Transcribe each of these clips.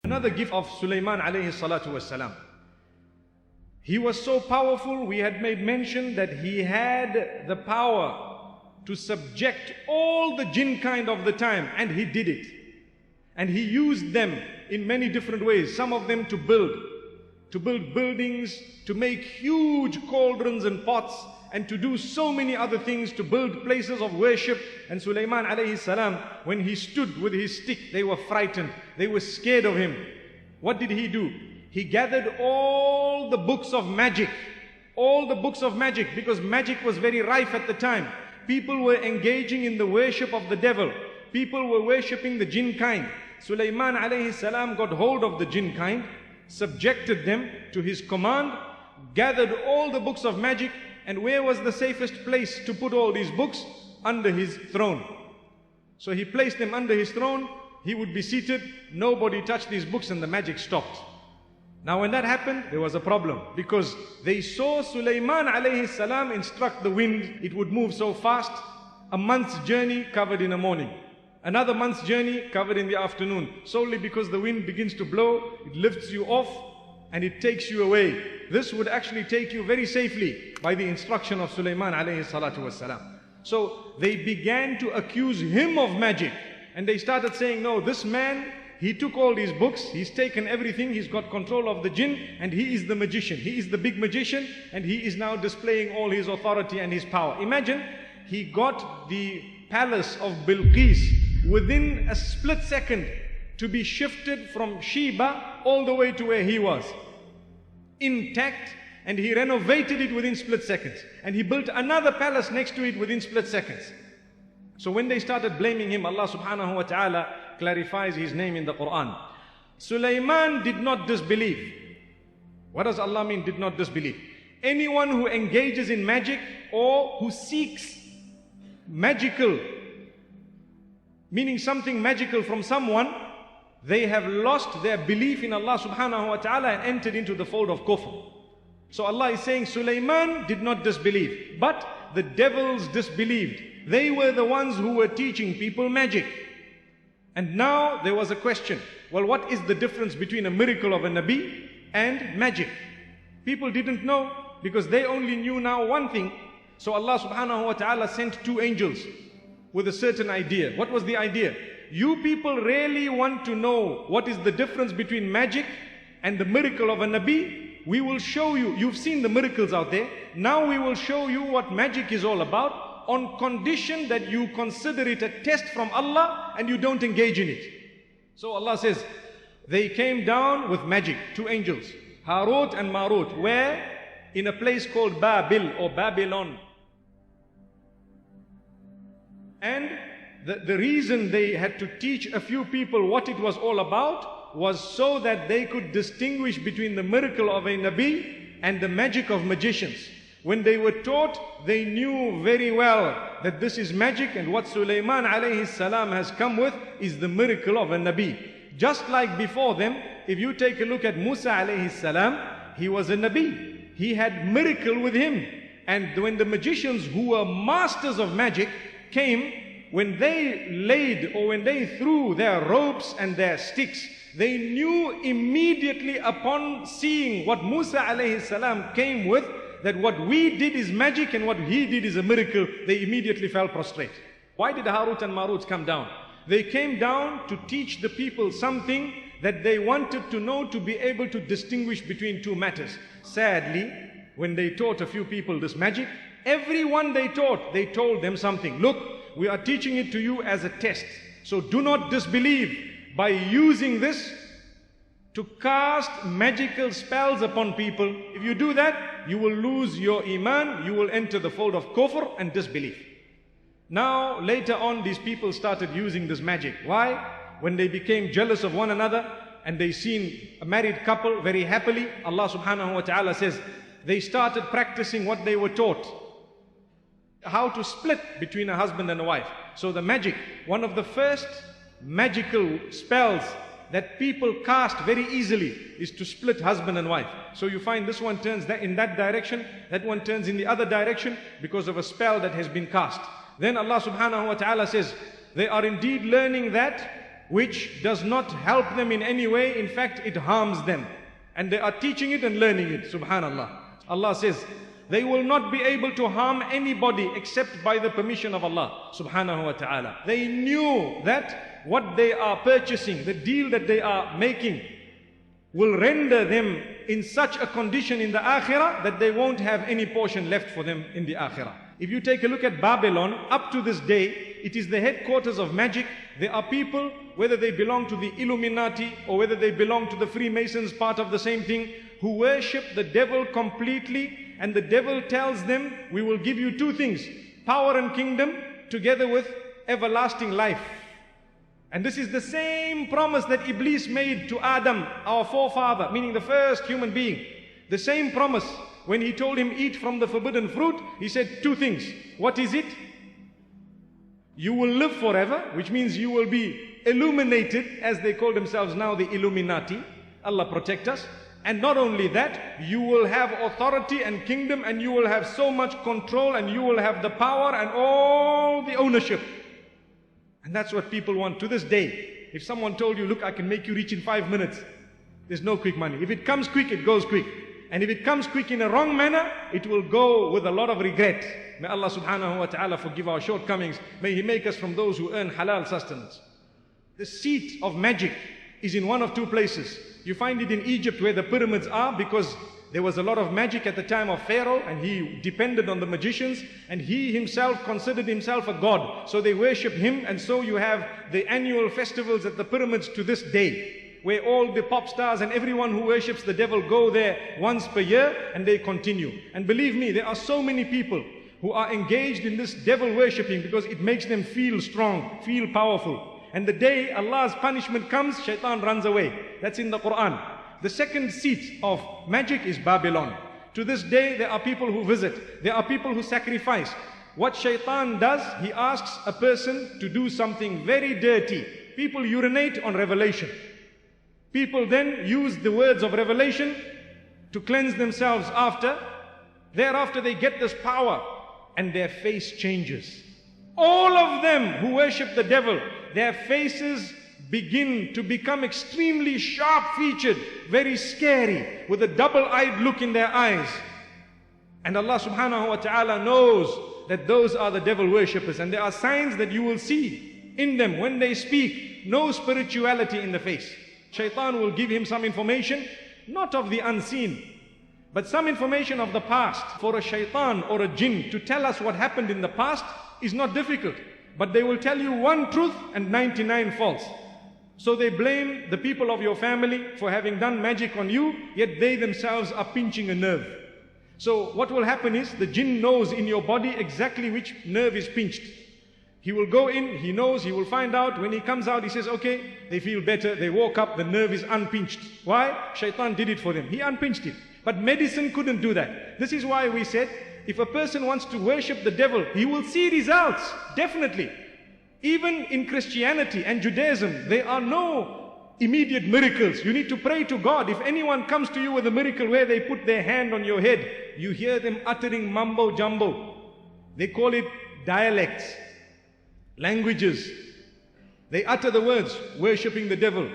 Another gift of Sulaiman alayhi salatu wasalam. He was so powerful, we had made mention that he had the power to subject all the jinn kind of the time, and he did it. And he used them in many different ways. Some of them to build buildings, to make huge cauldrons and pots, and to do so many other things, to build places of worship. And Sulaiman alayhi salam, when he stood with his stick, they were frightened, they were scared of him. What did he do? He gathered all the books of magic, because magic was very rife at the time. People were engaging in the worship of the devil. People were worshipping the jinn kind. Sulaiman alayhi salam got hold of the jinn kind, subjected them to his command, gathered all the books of magic. And where was the safest place to put all these books? Under his throne. So he placed them under his throne. He would be seated, nobody touched these books, and the magic stopped. Now when that happened, there was a problem, because they saw Sulaiman alayhi salam instruct the wind. It would move so fast, a month's journey covered in the morning, another month's journey covered in the afternoon, solely because the wind begins to blow, it lifts you off and it takes you away. This would actually take you very safely by the instruction of Sulaiman alayhi salatu wasalam. So they began to accuse him of magic, and they started saying, no, this man, he took all these books, he's taken everything, he's got control of the jinn, and he is the magician, he is the big magician, and he is now displaying all his authority and his power. Imagine, he got the palace of Bilqis within a split second to be shifted from Sheba all the way to where he was, intact, and he renovated it within split seconds, and he built another palace next to it within split seconds. So when they started blaming him, Allah subhanahu wa ta'ala clarifies his name in the Quran. Sulaiman did not disbelieve. What does Allah mean, did not disbelieve? Anyone who engages in magic or who seeks magical, meaning something magical from someone, they have lost their belief in Allah subhanahu wa ta'ala and entered into the fold of kufr. So Allah is saying Sulaiman did not disbelieve, but the devils disbelieved. They were the ones who were teaching people magic. And now there was a question. Well, what is the difference between a miracle of a Nabi and magic? People didn't know, because they only knew now one thing. So Allah subhanahu wa ta'ala sent two angels with a certain idea. What was the idea? You people really want to know what is the difference between magic and the miracle of a Nabi? We will show you. You've seen the miracles out there. Now we will show you what magic is all about, on condition that you consider it a test from Allah and you don't engage in it. So Allah says, they came down with magic, two angels, Harut and Marut, where? In a place called Babil or Babylon. And the reason they had to teach a few people what it was all about was so that they could distinguish between the miracle of a Nabi and the magic of magicians. When they were taught, they knew very well that this is magic, and what Sulaiman alayhi salam has come with is the miracle of a Nabi. Just like before them, if you take a look at Musa alayhi salam, he was a Nabi. He had miracle with him. And when the magicians who were masters of magic came, when they laid or when they threw their ropes and their sticks, they knew immediately upon seeing what Musa alayhi salam came with, that what we did is magic and what he did is a miracle. They immediately fell prostrate. Why did Harut and Marut come down? They came down to teach the people something that they wanted to know, to be able to distinguish between two matters. Sadly, when they taught a few people this magic, everyone they taught, they told them something. Look, we are teaching it to you as a test. So do not disbelieve by using this to cast magical spells upon people. If you do that, you will lose your iman, you will enter the fold of kufr and disbelief. Now, later on, these people started using this magic. Why? When they became jealous of one another and they seen a married couple very happily, Allah subhanahu wa ta'ala says, they started practicing what they were taught. How to split between a husband and a wife. So the magic, one of the first magical spells that people cast very easily is to split husband and wife. So you find this one turns in that direction, that one turns in the other direction because of a spell that has been cast. Then Allah subhanahu wa ta'ala says, they are indeed learning that which does not help them in any way. In fact, it harms them. And they are teaching it and learning it. Subhanallah. Allah says, they will not be able to harm anybody except by the permission of Allah subhanahu wa ta'ala. They knew that what they are purchasing, the deal that they are making, will render them in such a condition in the akhirah that they won't have any portion left for them in the akhirah. If you take a look at Babylon, up to this day, it is the headquarters of magic. There are people, whether they belong to the Illuminati or whether they belong to the Freemasons, part of the same thing, who worship the devil completely. And the devil tells them, we will give you two things, power and kingdom together with everlasting life. And this is the same promise that Iblis made to Adam, our forefather, meaning the first human being. The same promise. When he told him, eat from the forbidden fruit, he said two things. What is it? You will live forever, which means you will be illuminated, as they call themselves now, the Illuminati. Allah protect us. And not only that, you will have authority and kingdom, and you will have so much control, and you will have the power and all the ownership. And that's what people want to this day. If someone told you, look, I can make you rich in 5 minutes, there's no quick money. If it comes quick, it goes quick. And if it comes quick in a wrong manner, it will go with a lot of regret. May Allah subhanahu wa ta'ala forgive our shortcomings. May He make us from those who earn halal sustenance. The seat of magic is in one of two places. You find it in Egypt, where the pyramids are, because there was a lot of magic at the time of Pharaoh, and he depended on the magicians, and he himself considered himself a god. So they worship him, and so you have the annual festivals at the pyramids to this day, where all the pop stars and everyone who worships the devil go there once per year, and they continue. And believe me, there are so many people who are engaged in this devil worshipping because it makes them feel strong, feel powerful. And the day Allah's punishment comes, shaitan runs away. That's in the Quran. The second seat of magic is Babylon. To this day, there are people who visit. There are people who sacrifice. What shaitan does, he asks a person to do something very dirty. People urinate on revelation. People then use the words of revelation to cleanse themselves after. Thereafter, they get this power and their face changes. All of them who worship the devil, their faces begin to become extremely sharp-featured, very scary, with a double-eyed look in their eyes. And Allah subhanahu wa ta'ala knows that those are the devil worshippers, and there are signs that you will see in them when they speak. No spirituality in the face. Shaitan will give him some information, not of the unseen, but some information of the past. For a shaitan or a jinn to tell us what happened in the past is not difficult. But they will tell you one truth and 99 false. So they blame the people of your family for having done magic on you, yet they themselves are pinching a nerve. So what will happen is, the jinn knows in your body exactly which nerve is pinched. He will go in, he knows, he will find out. When he comes out, he says, okay, they feel better, they woke up, the nerve is unpinched. Why? Shaitan did it for them. He unpinched it. But medicine couldn't do that. This is why we said, if a person wants to worship the devil, he will see results, definitely. Even in Christianity and Judaism, there are no immediate miracles. You need to pray to God. If anyone comes to you with a miracle where they put their hand on your head, you hear them uttering mumbo jumbo. They call it dialects, languages. They utter the words, worshipping the devil.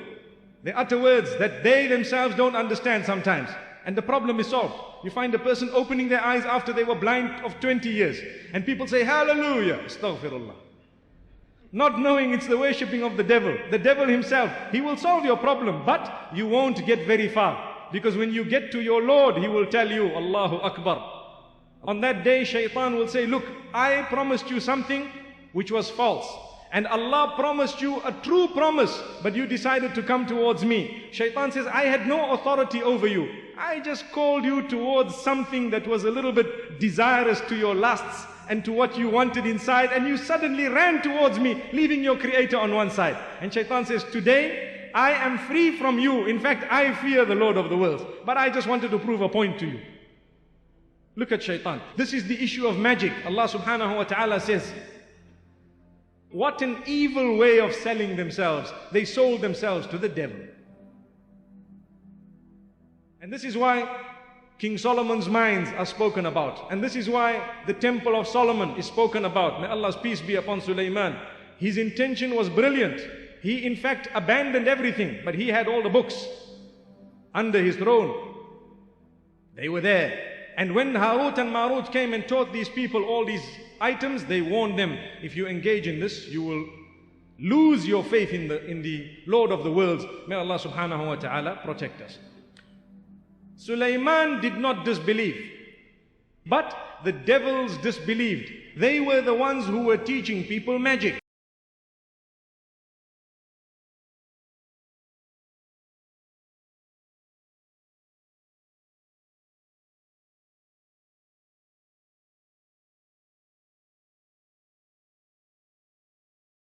They utter words that they themselves don't understand sometimes. And the problem is solved. You find a person opening their eyes after they were blind of 20 years. And people say, hallelujah, astaghfirullah. Not knowing it's the worshipping of the devil. The devil himself, he will solve your problem, but you won't get very far. Because when you get to your Lord, he will tell you, Allahu Akbar. On that day, shaitan will say, look, I promised you something which was false. And Allah promised you a true promise, but you decided to come towards me. Shaitan says, I had no authority over you. I just called you towards something that was a little bit desirous to your lusts and to what you wanted inside, and you suddenly ran towards me, leaving your Creator on one side. And Shaitan says, today I am free from you. In fact, I fear the Lord of the worlds, but I just wanted to prove a point to you. Look at Shaitan. This is the issue of magic. Allah subhanahu wa ta'ala says, what an evil way of selling themselves. They sold themselves to the devil. And this is why King Solomon's mines are spoken about. And this is why the Temple of Solomon is spoken about. May Allah's peace be upon Sulaiman. His intention was brilliant. He in fact abandoned everything, but he had all the books under his throne. They were there. And when Harut and Marut came and taught these people all these items, they warned them, if you engage in this, you will lose your faith in the Lord of the worlds. May Allah subhanahu wa ta'ala protect us. Sulaiman did not disbelieve, but the devils disbelieved. They were the ones who were teaching people magic.